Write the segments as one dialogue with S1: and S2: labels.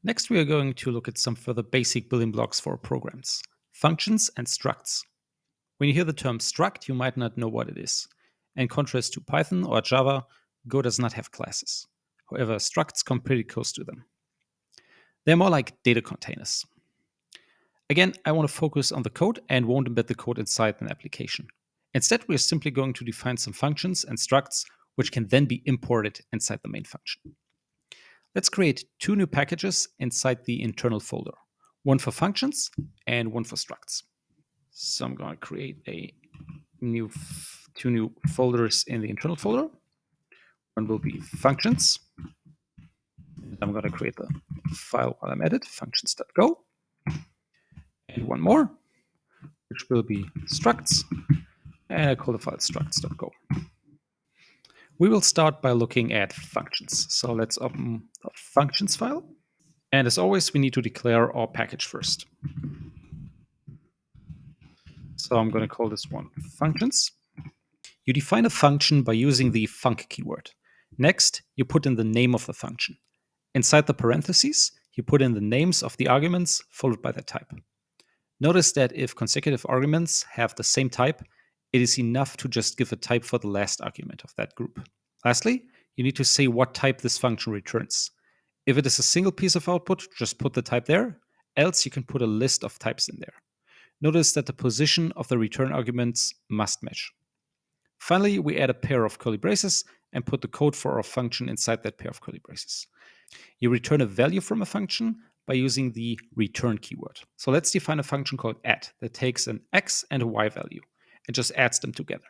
S1: Next, we are going to look at some further basic building blocks for programs, functions and structs. When you hear the term struct, you might not know what it is. In contrast to Python or Java, Go does not have classes. However, structs come pretty close to them. They're more like data containers. Again, I want to focus on the code and won't embed the code inside an application. Instead, we're simply going to define some functions and structs which can then be imported inside the main function. Let's create two new packages inside the internal folder, one for functions and one for structs. So I'm going to create two new folders in the internal folder. One will be functions. I'm going to create the file while I'm at it, functions.go. And one more, which will be structs. And I call the file structs.go. We will start by looking at functions. So let's open the functions file. And as always, we need to declare our package first. So I'm going to call this one functions. You define a function by using the func keyword. Next, you put in the name of the function. Inside the parentheses, you put in the names of the arguments followed by their type. Notice that if consecutive arguments have the same type, it is enough to just give a type for the last argument of that group. Lastly, you need to say what type this function returns. If it is a single piece of output, just put the type there, else you can put a list of types in there. Notice that the position of the return arguments must match. Finally, we add a pair of curly braces and put the code for our function inside that pair of curly braces. You return a value from a function by using the return keyword. So let's define a function called add that takes an x and a y value and just adds them together.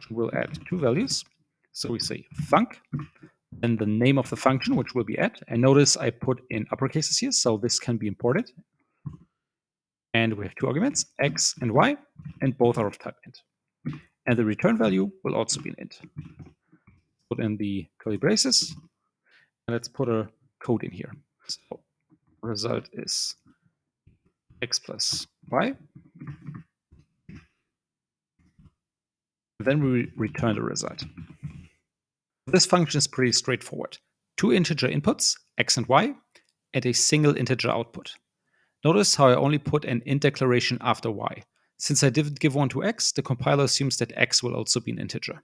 S1: We'll add two values. So we say func, then the name of the function, which will be add. And notice I put in uppercases here, so this can be imported. And we have two arguments, x and y, and both are of type int. And the return value will also be an int. Put in the curly braces, and let's put a code in here. So result is x plus y. Then we return the result. This function is pretty straightforward. Two integer inputs, x and y, and a single integer output. Notice how I only put an int declaration after y. Since I didn't give one to x, the compiler assumes that x will also be an integer.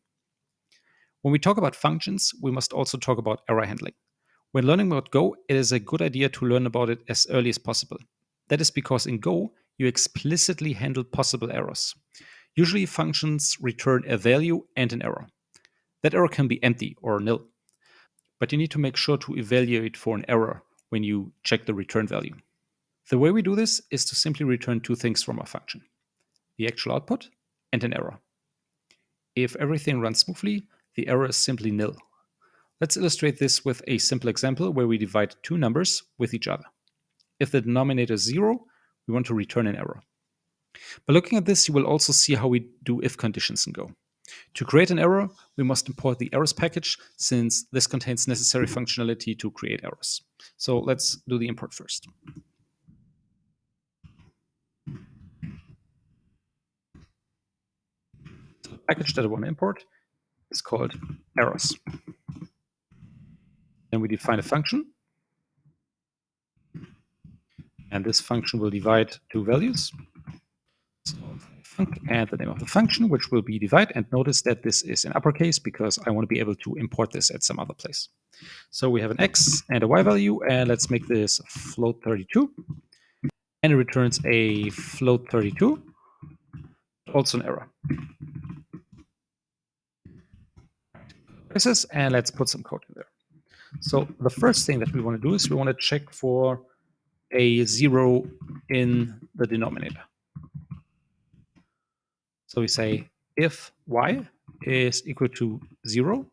S1: When we talk about functions, we must also talk about error handling. When learning about Go, it is a good idea to learn about it as early as possible. That is because in Go, you explicitly handle possible errors. Usually, functions return a value and an error. That error can be empty or nil, but you need to make sure to evaluate for an error when you check the return value. The way we do this is to simply return two things from our function, the actual output and an error. If everything runs smoothly, the error is simply nil. Let's illustrate this with a simple example where we divide two numbers with each other. If the denominator is 0, we want to return an error. By looking at this, you will also see how we do if conditions in Go. To create an error, we must import the errors package since this contains necessary functionality to create errors. So let's do the import first. The package that I want to import is called errors. Then we define a function. And this function will divide two values. So func and the name of the function, which will be divide. And notice that this is in uppercase because I want to be able to import this at some other place. So we have an x and a y value, and let's make this float 32. And it returns a float 32, also an error. And let's put some code in there. So the first thing that we want to do is we want to check for a 0 in the denominator. So we say if y is equal to 0,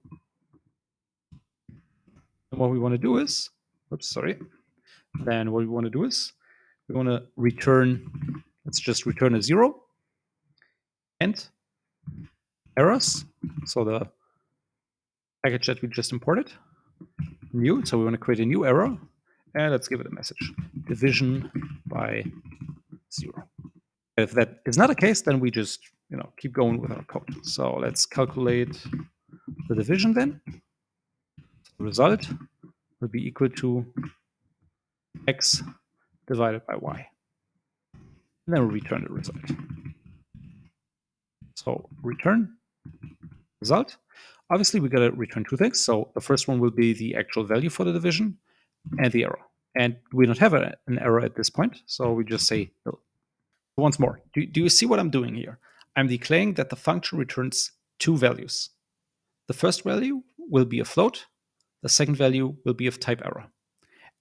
S1: and what we want to do is, then what we want to do is we want to return, let's just return a 0 and errors. So the package that we just imported, new. So we want to create a new error, and let's give it a message: division by 0. If that is not the case, then we just keep going with our code. So let's calculate the division then. The result will be equal to x divided by y. And then we return the result. So return result. Obviously, we got to return two things. So the first one will be the actual value for the division and the error. And we don't have an error at this point, so we just say no. Once more, do you see what I'm doing here? I'm declaring that the function returns two values. The first value will be a float. The second value will be of type error.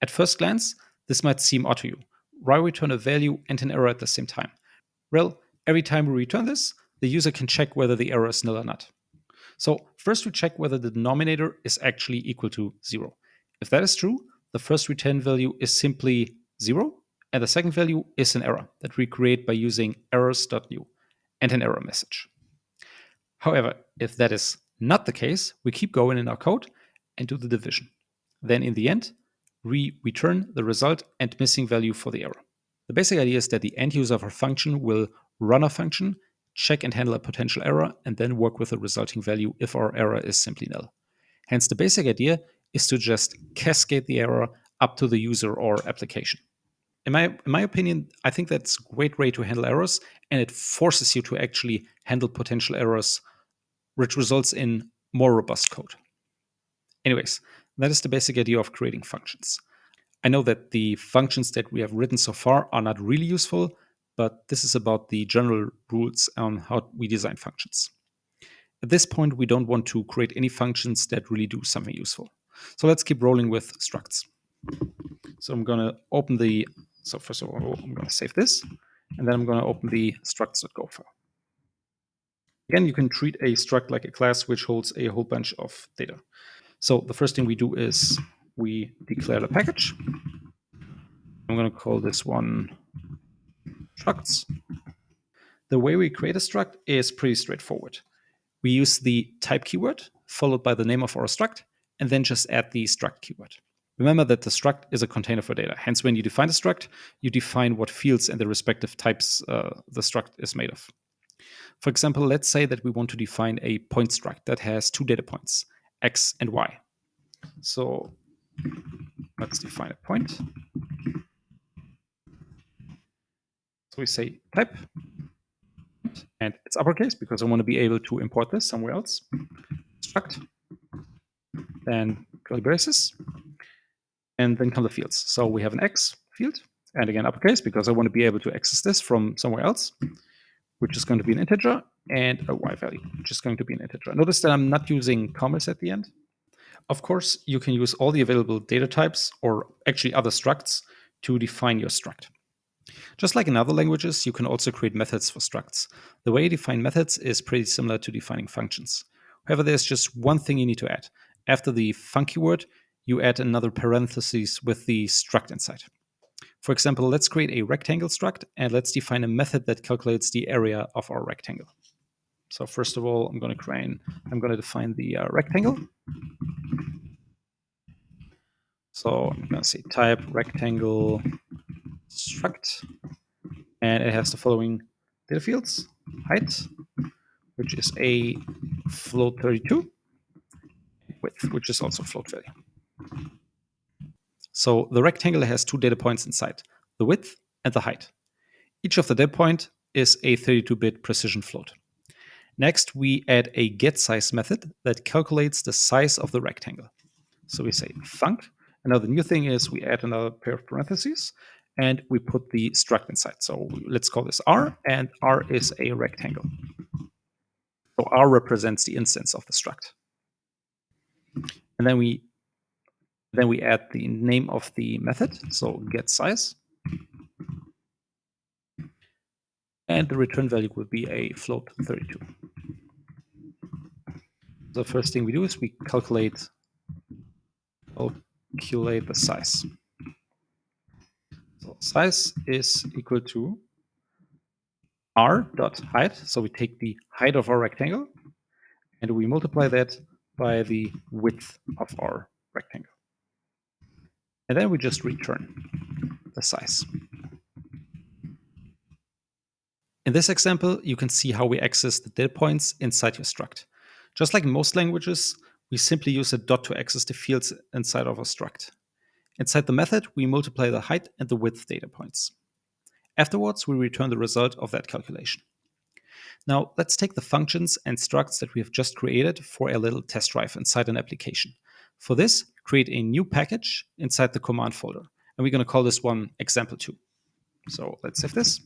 S1: At first glance, this might seem odd to you. Why return a value and an error at the same time? Well, every time we return this, the user can check whether the error is nil or not. So first we check whether the denominator is actually equal to 0. If that is true, the first return value is simply 0, and the second value is an error that we create by using errors.new and an error message. However, if that is not the case, we keep going in our code and do the division. Then in the end, we return the result and missing value for the error. The basic idea is that the end user of our function will run a function, check and handle a potential error, and then work with the resulting value if our error is simply nil. Hence, the basic idea is to just cascade the error up to the user or application. In my opinion, I think that's a great way to handle errors, and it forces you to actually handle potential errors, which results in more robust code. Anyways, that is the basic idea of creating functions. I know that the functions that we have written so far are not really useful, but this is about the general rules on how we design functions. At this point, we don't want to create any functions that really do something useful. So let's keep rolling with structs. So I'm going to open so first of all, I'm going to save this, and then I'm going to open the structs.go file. Again, you can treat a struct like a class which holds a whole bunch of data. So the first thing we do is we declare the package. I'm going to call this one structs. The way we create a struct is pretty straightforward. We use the type keyword followed by the name of our struct, and then just add the struct keyword. Remember that the struct is a container for data. Hence, when you define a struct, you define what fields and the respective types the struct is made of. For example, let's say that we want to define a point struct that has two data points, x and y. So let's define a point. So we say type, and it's uppercase because I want to be able to import this somewhere else. Struct, then curly braces, and then come the fields. So we have an x field, and again uppercase because I want to be able to access this from somewhere else, which is going to be an integer, and a y value, which is going to be an integer. Notice that I'm not using commas at the end. Of course, you can use all the available data types, or actually other structs, to define your struct. Just like in other languages, you can also create methods for structs. The way you define methods is pretty similar to defining functions. However, there's just one thing you need to add. After the funky word, you add another parenthesis with the struct inside. For example, let's create a rectangle struct, and let's define a method that calculates the area of our rectangle. So first of all, I'm going to define the rectangle. So I'm going to say type rectangle struct, and it has the following data fields: height, which is a float 32, width, which is also float value. So the rectangle has two data points inside, the width and the height. Each of the data point is a 32-bit precision float. Next, we add a getSize method that calculates the size of the rectangle. So we say func. And now the new thing is we add another pair of parentheses, and we put the struct inside. So let's call this R, and R is a rectangle. So R represents the instance of the struct. And then we add the name of the method, so getSize. And the return value will be a float 32. The first thing we do is we calculate the size. So size is equal to r.height. So we take the height of our rectangle and we multiply that by the width of our rectangle. And then we just return the size. In this example, you can see how we access the data points inside your struct. Just like in most languages, we simply use a dot to access the fields inside of a struct. Inside the method, we multiply the height and the width data points. Afterwards, we return the result of that calculation. Now, let's take the functions and structs that we have just created for a little test drive inside an application. For this, create a new package inside the command folder, and we're going to call this one example2. So let's save this.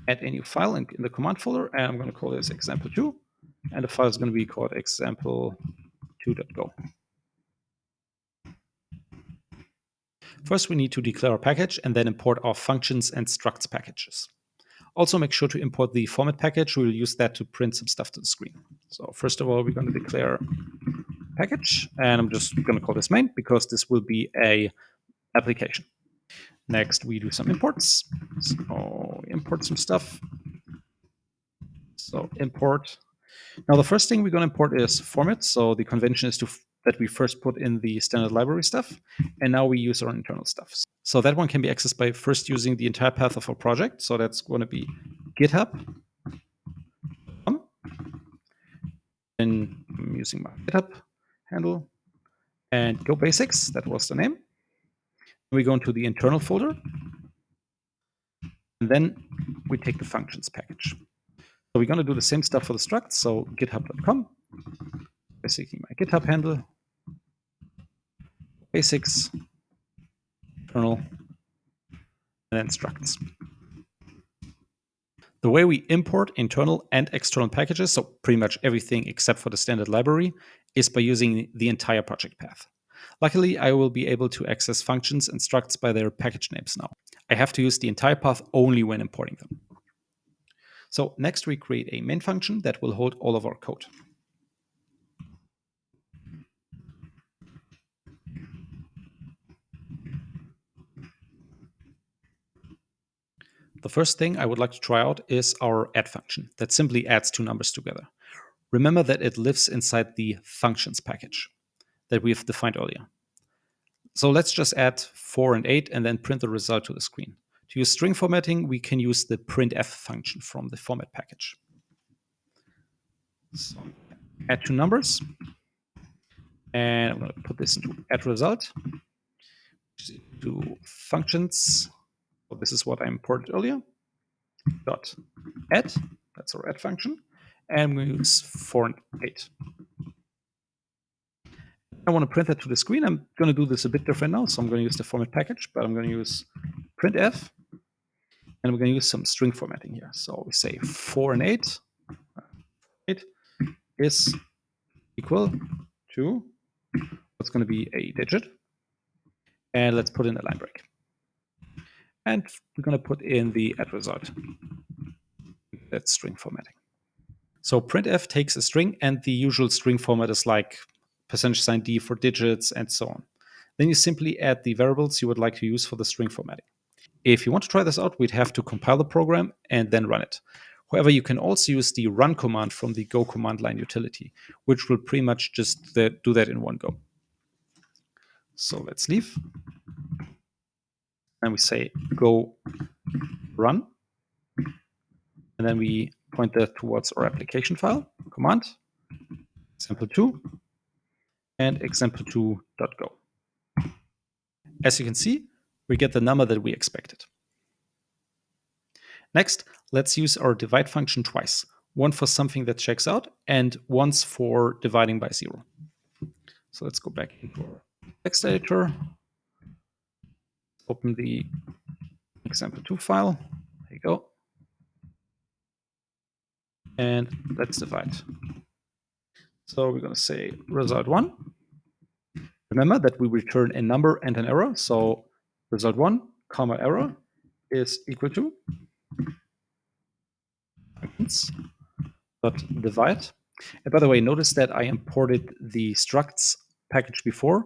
S1: Add a new file in the command folder, and I'm going to call this example2, and the file is going to be called example2.go. First, we need to declare a package and then import our functions and structs packages. Also, make sure to import the format package. We'll use that to print some stuff to the screen. So first of all, we're going to declare package, and I'm just going to call this main because this will be a application. Next, we do some imports. So import some stuff. So import. Now, the first thing we're going to import is format. So the convention is that we first put in the standard library stuff, and now we use our internal stuff. So that one can be accessed by first using the entire path of our project. So that's going to be GitHub. And I'm using my GitHub handle and Go Basics. That was the name. We go into the internal folder, and then we take the functions package. So we're going to do the same stuff for the struct. So github.com, basically my GitHub handle, basics, internal, and then structs. The way we import internal and external packages, so pretty much everything except for the standard library, is by using the entire project path. Luckily, I will be able to access functions and structs by their package names now. I have to use the entire path only when importing them. So next, we create a main function that will hold all of our code. The first thing I would like to try out is our add function that simply adds two numbers together. Remember that it lives inside the functions package that we've defined earlier. So let's just add 4 and 8 and then print the result to the screen. To use string formatting, we can use the printf function from the format package. So add two numbers, and I'm going to put this into add result to functions. So this is what I imported earlier. Dot add, that's our add function, and we use 4 and 8. I want to print that to the screen. I'm going to do this a bit different now. So I'm going to use the format package, but I'm going to use printf, and we're going to use some string formatting here. So we say 4 and 8. 8 is equal to what's going to be a digit. And let's put in a line break. And we're going to put in the add result. That's string formatting. So printf takes a string, and the usual string format is like %d for digits and so on. Then you simply add the variables you would like to use for the string formatting. If you want to try this out, we'd have to compile the program and then run it. However, you can also use the run command from the Go command line utility, which will pretty much just do that in one go. So let's leave. And we say go run. And then we point that towards our application file, command, example2, and example2.go. As you can see, we get the number that we expected. Next, let's use our divide function twice. One for something that checks out, and once for dividing by 0. So let's go back into our text editor, open the example2 file. There you go. And let's divide. So we're going to say result1. Remember that we return a number and an error. So result1, comma error is equal to divide. And by the way, notice that I imported the structs package before,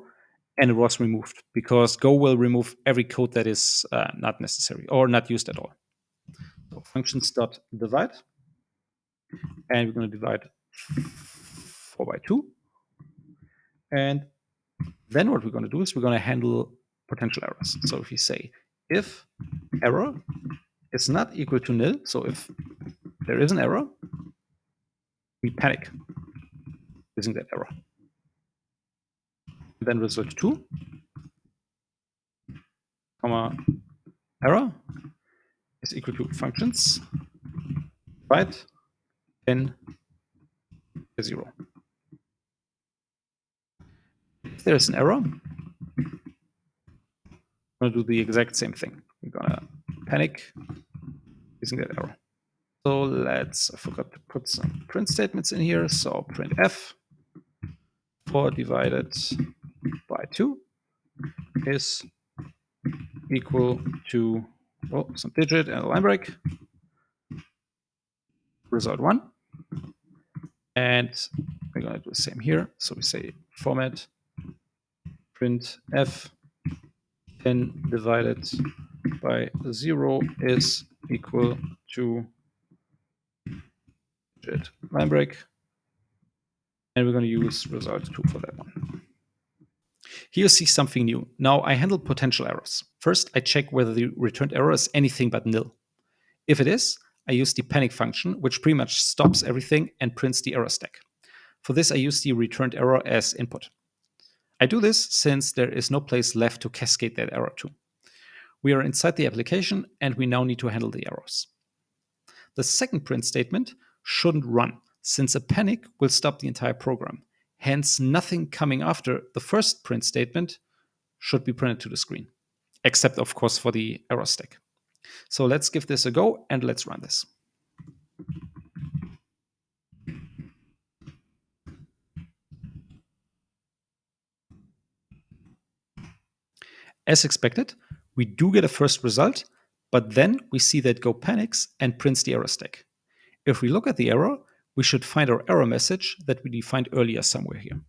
S1: and it was removed because Go will remove every code that is not necessary or not used at all. So functions.divide, and we're going to divide 4 by 2. And then what we're going to do is we're going to handle potential errors. So if you say if error is not equal to nil, so if there is an error, we panic. using that error. And then result 2, comma, error is equal to functions divide 10 0. If there's an error, we're going to do the exact same thing. We're going to panic using that error. So I forgot to put some print statements in here. So printf 4 divided by 2 is equal to some digit and a line break, result 1. And we're going to do the same here. So we say format printf 10 divided by 0 is equal to digit line break. And we're going to use result 2 for that one. Here you see something new. Now I handle potential errors. First, I check whether the returned error is anything but nil. If it is, I use the panic function, which pretty much stops everything and prints the error stack. For this, I use the returned error as input. I do this since there is no place left to cascade that error to. We are inside the application, and we now need to handle the errors. The second print statement shouldn't run, since a panic will stop the entire program. Hence, nothing coming after the first print statement should be printed to the screen, except, of course, for the error stack. So let's give this a go, and let's run this. As expected, we do get a first result, but then we see that Go panics and prints the error stack. If we look at the error, we should find our error message that we defined earlier somewhere here.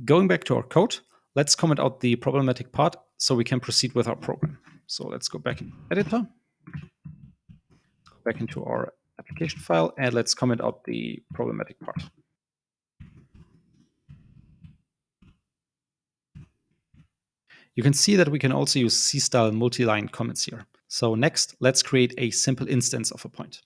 S1: Going back to our code, let's comment out the problematic part so we can proceed with our program. So let's go back into editor, go back into our application file, and let's comment out the problematic part. You can see that we can also use C-style multi-line comments here. So next, let's create a simple instance of a point.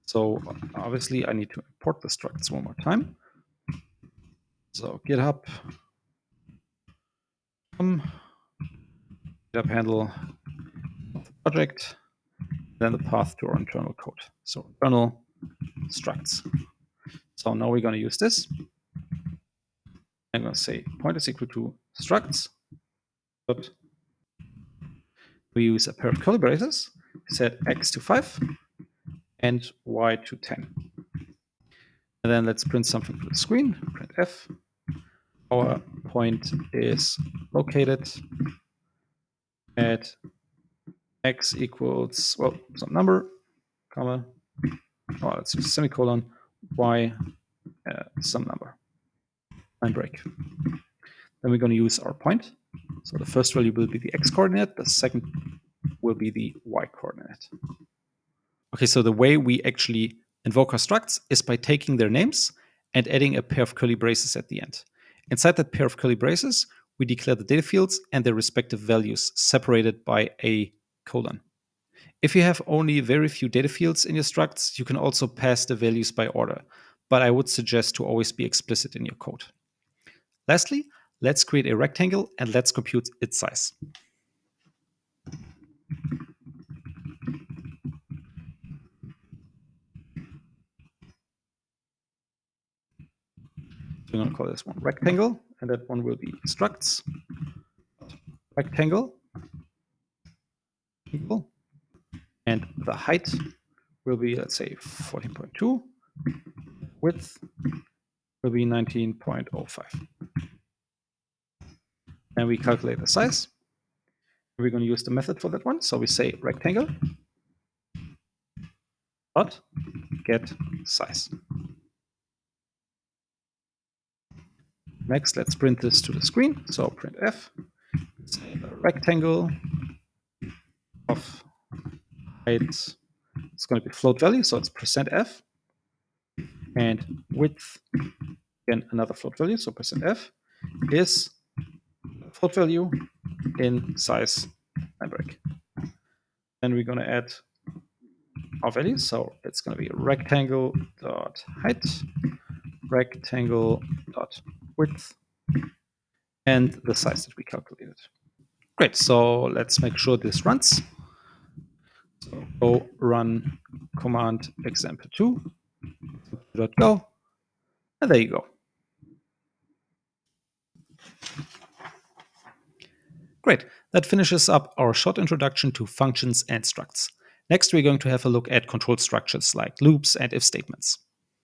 S1: So obviously, I need to import the structs one more time. So GitHub, GitHub handle of the project, then the path to our internal code. So internal structs. So now we're going to use this. I'm going to say point is equal to structs. But we use a pair of curly braces, set x to 5 and y to 10. And then let's print something to the screen. Print f. Our point is located at x equals, some number, comma, let's use semicolon, y, some number, line break. Then we're going to use our point. So the first value will be the x coordinate, the second will be the y coordinate. Okay, so the way we actually invoke our structs is by taking their names and adding a pair of curly braces at the end. Inside that pair of curly braces, we declare the data fields and their respective values separated by a colon. If you have only very few data fields in your structs, you can also pass the values by order, but I would suggest to always be explicit in your code. Lastly, let's create a rectangle and let's compute its size. So we're going to call this one rectangle, and that one will be structs rectangle equal, and the height will be, let's say, 14.2, width will be 19.05. And we calculate the size. We're going to use the method for that one. So we say rectangle dot get size. Next, let's print this to the screen. So printf, say the rectangle of height. It's going to be float value, so it's %f. And width, again, another float value, so %f is float value in size line break. Then we're going to add our values. So it's going to be rectangle dot height, rectangle dot width, and the size that we calculated. Great. So let's make sure this runs. So go run command example2. Go, and there you go. Great. That finishes up our short introduction to functions and structs. Next, we're going to have a look at control structures like loops and if statements.